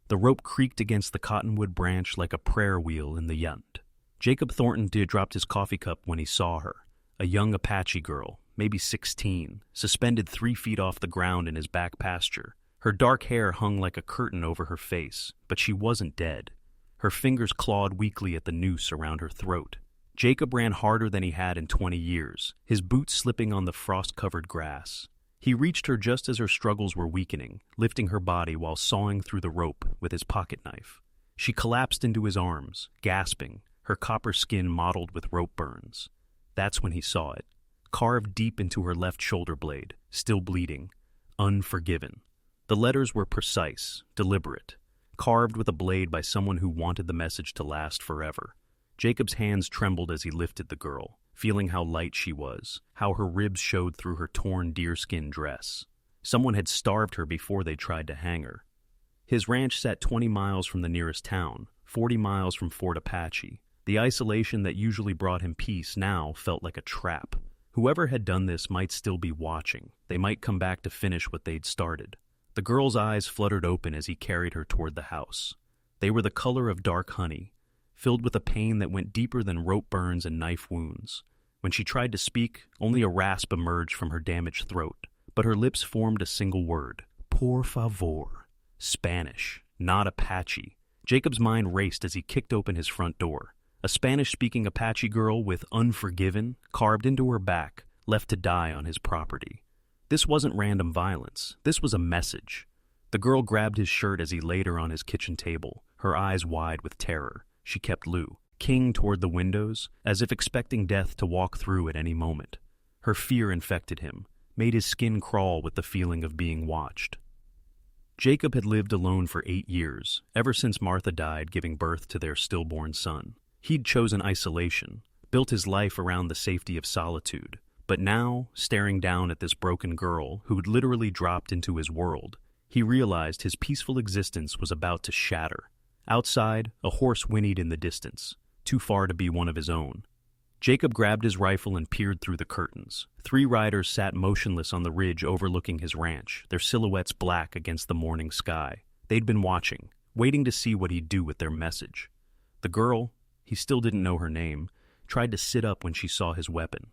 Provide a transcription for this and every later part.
The rope creaked against the cottonwood branch like a prayer wheel in the yund. Jacob Thornton dropped his coffee cup when he saw her, a young Apache girl, maybe 16, suspended 3 feet off the ground in his back pasture. Her dark hair hung like a curtain over her face, but she wasn't dead. Her fingers clawed weakly at the noose around her throat. Jacob ran harder than he had in 20 years, his boots slipping on the frost-covered grass. He reached her just as her struggles were weakening, lifting her body while sawing through the rope with his pocket knife. She collapsed into his arms, gasping, her copper skin mottled with rope burns. That's when he saw it, carved deep into her left shoulder blade, still bleeding. Unforgiven. The letters were precise, deliberate, carved with a blade by someone who wanted the message to last forever. Jacob's hands trembled as he lifted the girl, feeling how light she was, how her ribs showed through her torn deerskin dress. Someone had starved her before they tried to hang her. His ranch sat 20 miles from the nearest town, 40 miles from Fort Apache. The isolation that usually brought him peace now felt like a trap. Whoever had done this might still be watching. They might come back to finish what they'd started. The girl's eyes fluttered open as he carried her toward the house. They were the color of dark honey, filled with a pain that went deeper than rope burns and knife wounds. When she tried to speak, only a rasp emerged from her damaged throat, but her lips formed a single word: por favor. Spanish, not Apache. Jacob's mind raced as he kicked open his front door. A Spanish-speaking Apache girl with unforgiven carved into her back, left to die on his property. This wasn't random violence. This was a message. The girl grabbed his shirt as he laid her on his kitchen table, her eyes wide with terror. She kept Lou, King toward the windows, as if expecting death to walk through at any moment. Her fear infected him, made his skin crawl with the feeling of being watched. Jacob had lived alone for 8 years, ever since Martha died giving birth to their stillborn son. He'd chosen isolation, built his life around the safety of solitude. But now, staring down at this broken girl who'd literally dropped into his world, he realized his peaceful existence was about to shatter. Outside, a horse whinnied in the distance, too far to be one of his own. Jacob grabbed his rifle and peered through the curtains. 3 riders sat motionless on the ridge overlooking his ranch, their silhouettes black against the morning sky. They'd been watching, waiting to see what he'd do with their message. The girl, he still didn't know her name, tried to sit up when she saw his weapon.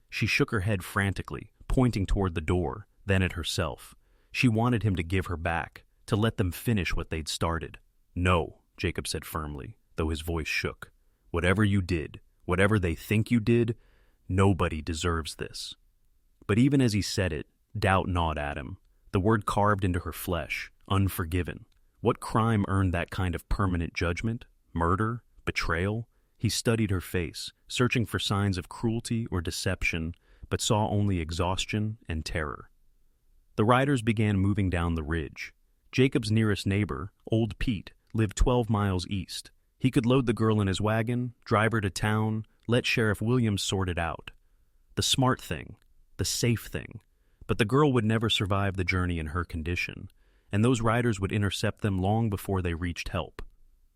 She shook her head frantically, pointing toward the door, then at herself. She wanted him to give her back, to let them finish what they'd started. No, Jacob said firmly, though his voice shook. Whatever you did, whatever they think you did, nobody deserves this. But even as he said it, doubt gnawed at him. The word carved into her flesh, unforgiven. What crime earned that kind of permanent judgment? Murder? Betrayal? He studied her face, searching for signs of cruelty or deception, but saw only exhaustion and terror. The riders began moving down the ridge. Jacob's nearest neighbor, Old Pete, lived 12 miles east. He could load the girl in his wagon, drive her to town, let Sheriff Williams sort it out. The smart thing, the safe thing. But the girl would never survive the journey in her condition, and those riders would intercept them long before they reached help.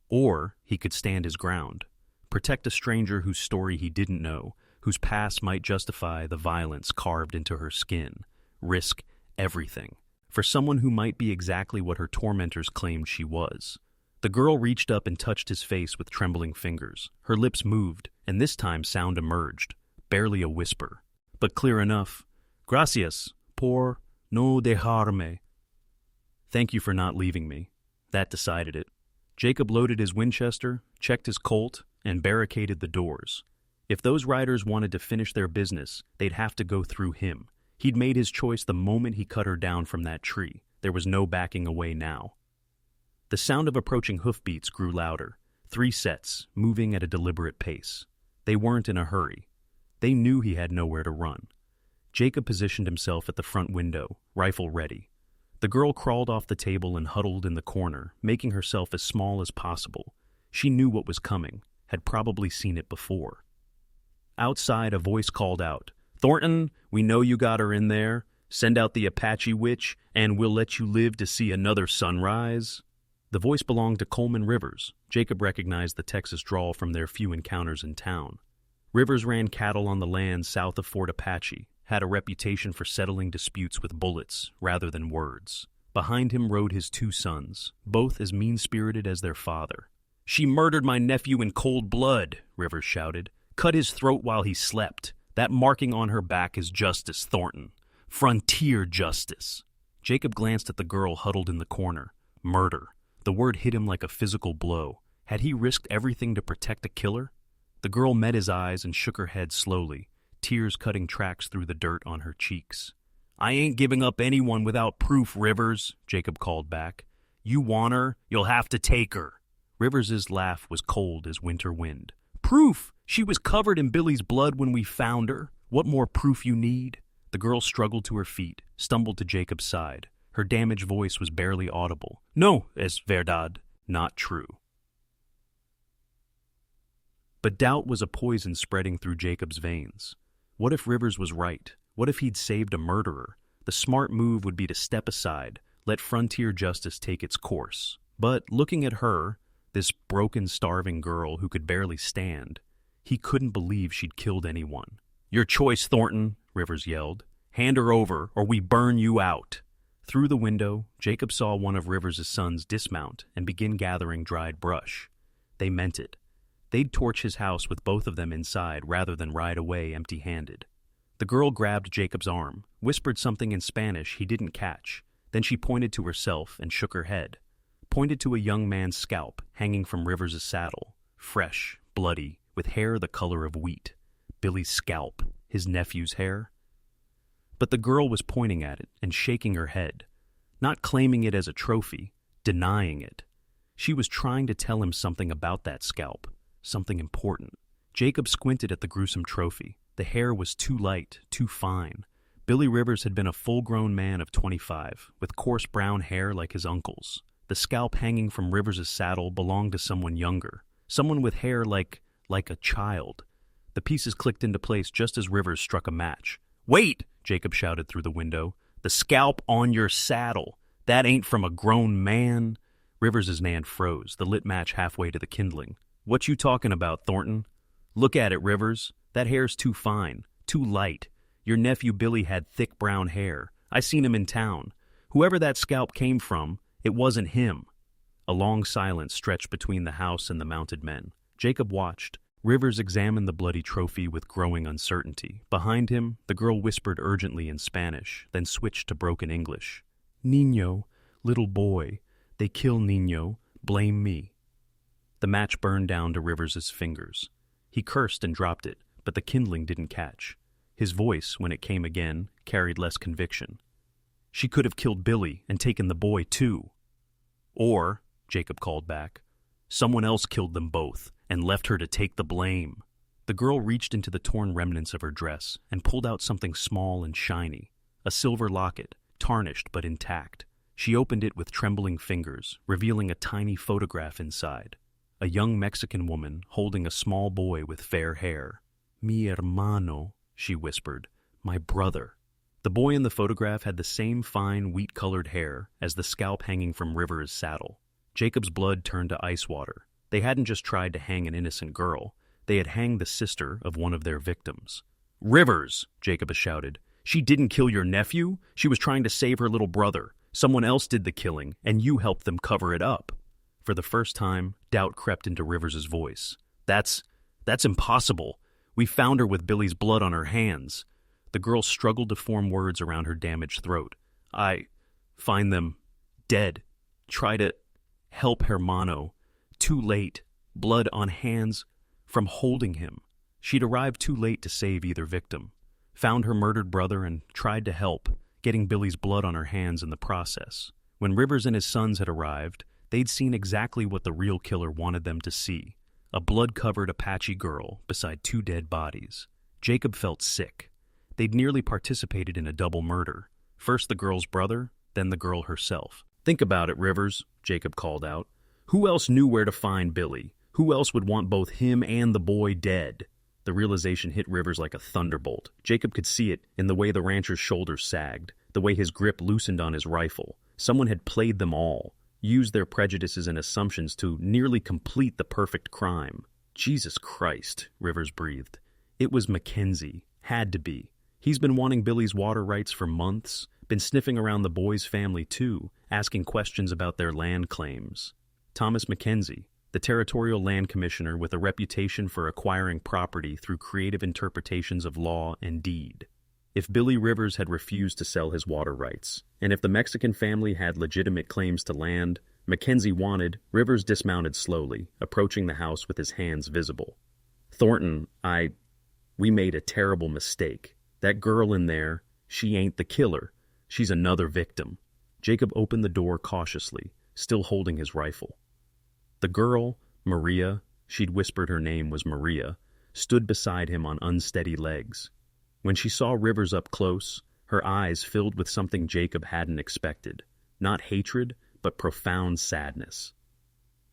Or he could stand his ground. Protect a stranger whose story he didn't know, whose past might justify the violence carved into her skin. Risk everything, for someone who might be exactly what her tormentors claimed she was. The girl reached up and touched his face with trembling fingers. Her lips moved, and this time sound emerged, barely a whisper, but clear enough. Gracias por no dejarme. Thank you for not leaving me. That decided it. Jacob loaded his Winchester, checked his Colt, and barricaded the doors. If those riders wanted to finish their business, they'd have to go through him. He'd made his choice the moment he cut her down from that tree. There was no backing away now. The sound of approaching hoofbeats grew louder. 3 sets, moving at a deliberate pace. They weren't in a hurry. They knew he had nowhere to run. Jacob positioned himself at the front window, rifle ready. The girl crawled off the table and huddled in the corner, making herself as small as possible. She knew what was coming, had probably seen it before. Outside, a voice called out, "Thornton, we know you got her in there. Send out the Apache witch, and we'll let you live to see another sunrise." The voice belonged to Coleman Rivers. Jacob recognized the Texas drawl from their few encounters in town. Rivers ran cattle on the land south of Fort Apache, had a reputation for settling disputes with bullets rather than words. Behind him rode his two sons, both as mean-spirited as their father. "She murdered my nephew in cold blood," Rivers shouted. "Cut his throat while he slept. That marking on her back is justice, Thornton. Frontier justice." Jacob glanced at the girl huddled in the corner. Murder. The word hit him like a physical blow. Had he risked everything to protect a killer? The girl met his eyes and shook her head slowly, tears cutting tracks through the dirt on her cheeks. "I ain't giving up anyone without proof, Rivers," Jacob called back. "You want her, you'll have to take her." Rivers's laugh was cold as winter wind. "Proof! She was covered in Billy's blood when we found her. What more proof you need?" The girl struggled to her feet, stumbled to Jacob's side. Her damaged voice was barely audible. "No, es verdad. Not true." But doubt was a poison spreading through Jacob's veins. What if Rivers was right? What if he'd saved a murderer? The smart move would be to step aside, let frontier justice take its course. But looking at her, this broken, starving girl who could barely stand, he couldn't believe she'd killed anyone. "Your choice, Thornton," Rivers yelled. "Hand her over, or we burn you out." Through the window, Jacob saw one of Rivers' sons dismount and begin gathering dried brush. They meant it. They'd torch his house with both of them inside rather than ride away empty-handed. The girl grabbed Jacob's arm, whispered something in Spanish he didn't catch. Then she pointed to herself and shook her head. Pointed to a young man's scalp hanging from Rivers' saddle, fresh, bloody, with hair the color of wheat. Billy's scalp, his nephew's hair. But the girl was pointing at it and shaking her head, not claiming it as a trophy, denying it. She was trying to tell him something about that scalp, something important. Jacob squinted at the gruesome trophy. The hair was too light, too fine. Billy Rivers had been a full-grown man of 25, with coarse brown hair like his uncle's. The scalp hanging from Rivers' saddle belonged to someone younger, someone with hair like a child. The pieces clicked into place just as Rivers struck a match. "Wait!" Jacob shouted through the window. "The scalp on your saddle. That ain't from a grown man." Rivers' hand froze, the lit match halfway to the kindling. "What you talking about, Thornton?" "Look at it, Rivers. That hair's too fine, too light. Your nephew Billy had thick brown hair. I seen him in town. Whoever that scalp came from, it wasn't him." A long silence stretched between the house and the mounted men. Jacob watched. Rivers examined the bloody trophy with growing uncertainty. Behind him, the girl whispered urgently in Spanish, then switched to broken English. "Niño, little boy. They kill Niño. Blame me." The match burned down to Rivers' fingers. He cursed and dropped it, but the kindling didn't catch. His voice, when it came again, carried less conviction. "She could have killed Billy and taken the boy, too." "Or," Jacob called back, "someone else killed them both and left her to take the blame." The girl reached into the torn remnants of her dress and pulled out something small and shiny, a silver locket, tarnished but intact. She opened it with trembling fingers, revealing a tiny photograph inside. A young Mexican woman holding a small boy with fair hair. "Mi hermano," she whispered, "my brother." The boy in the photograph had the same fine, wheat-colored hair as the scalp hanging from Rivers' saddle. Jacob's blood turned to ice water. They hadn't just tried to hang an innocent girl. They had hanged the sister of one of their victims. "Rivers!" Jacob shouted. "She didn't kill your nephew. She was trying to save her little brother. Someone else did the killing, and you helped them cover it up." For the first time, doubt crept into Rivers' voice. That's impossible. We found her with Billy's blood on her hands." The girl struggled to form words around her damaged throat. "I find them dead. Try to help Hermano. Too late. Blood on hands from holding him." She'd arrived too late to save either victim. Found her murdered brother and tried to help, getting Billy's blood on her hands in the process. When Rivers and his sons had arrived, they'd seen exactly what the real killer wanted them to see. A blood-covered Apache girl beside two dead bodies. Jacob felt sick. They'd nearly participated in a double murder. First the girl's brother, then the girl herself. "Think about it, Rivers," Jacob called out. "Who else knew where to find Billy? Who else would want both him and the boy dead?" The realization hit Rivers like a thunderbolt. Jacob could see it in the way the rancher's shoulders sagged, the way his grip loosened on his rifle. Someone had played them all, used their prejudices and assumptions to nearly complete the perfect crime. "Jesus Christ," Rivers breathed. It was Mackenzie. Had to be. He's been wanting Billy's water rights for months, Been sniffing around the boys' family too, asking questions about their land claims. Thomas Mackenzie, the territorial land commissioner with a reputation for acquiring property through creative interpretations of law and deed. If Billy Rivers had refused to sell his water rights, and if the Mexican family had legitimate claims to land Mackenzie wanted, Rivers dismounted slowly, approaching the house with his hands visible. "Thornton, we made a terrible mistake. That girl in there, she ain't the killer. She's another victim." Jacob opened the door cautiously, still holding his rifle. The girl, Maria, she'd whispered her name was Maria, stood beside him on unsteady legs. When she saw Rivers up close, her eyes filled with something Jacob hadn't expected. Not hatred, but profound sadness.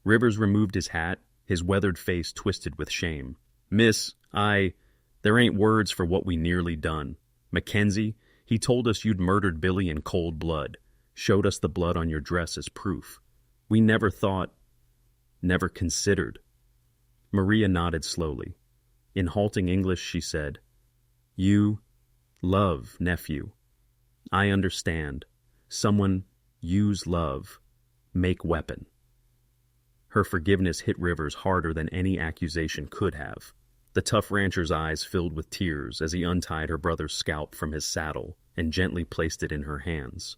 Rivers removed his hat, his weathered face twisted with shame. "Miss, there ain't words for what we nearly done. Mackenzie, he told us you'd murdered Billy in cold blood, showed us the blood on your dress as proof. We never considered." Maria nodded slowly. In halting English, she said, "You love, nephew. I understand. Someone use love, make weapon." Her forgiveness hit Rivers harder than any accusation could have. The tough rancher's eyes filled with tears as he untied her brother's scalp from his saddle and gently placed it in her hands.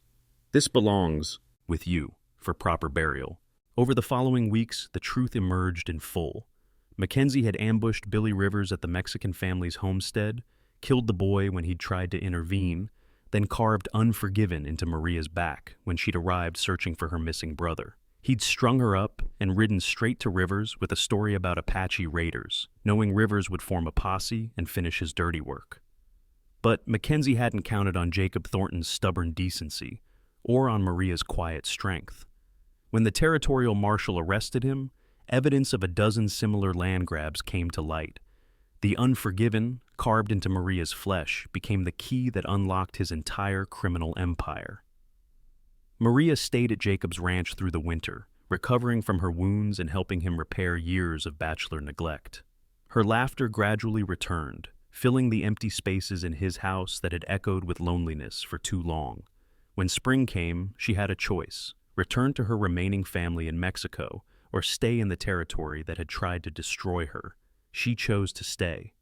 "This belongs with you for proper burial." Over the following weeks, the truth emerged in full. Mackenzie had ambushed Billy Rivers at the Mexican family's homestead, killed the boy when he'd tried to intervene, then carved "Unforgiven" into Maria's back when she'd arrived searching for her missing brother. He'd strung her up and ridden straight to Rivers with a story about Apache raiders, knowing Rivers would form a posse and finish his dirty work. But Mackenzie hadn't counted on Jacob Thornton's stubborn decency, or on Maria's quiet strength. When the territorial marshal arrested him, evidence of a dozen similar land grabs came to light. The "Unforgiven," carved into Maria's flesh, became the key that unlocked his entire criminal empire. Maria stayed at Jacob's ranch through the winter, recovering from her wounds and helping him repair years of bachelor neglect. Her laughter gradually returned, filling the empty spaces in his house that had echoed with loneliness for too long. When spring came, she had a choice: return to her remaining family in Mexico, or stay in the territory that had tried to destroy her. She chose to stay.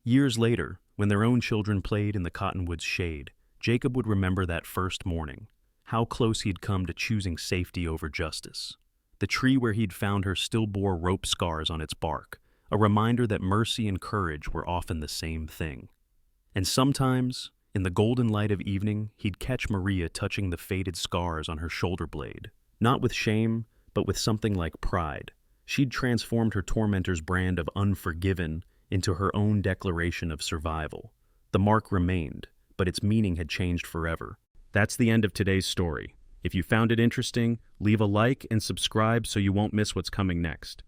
Years later, when their own children played in the cottonwood's shade, Jacob would remember that first morning, how close he'd come to choosing safety over justice. The tree where he'd found her still bore rope scars on its bark, a reminder that mercy and courage were often the same thing. And sometimes, in the golden light of evening, he'd catch Maria touching the faded scars on her shoulder blade, not with shame, but with something like pride. She'd transformed her tormentor's brand of "Unforgiven" into her own declaration of survival. The mark remained, but its meaning had changed forever. That's the end of today's story. If you found it interesting, leave a like and subscribe so you won't miss what's coming next.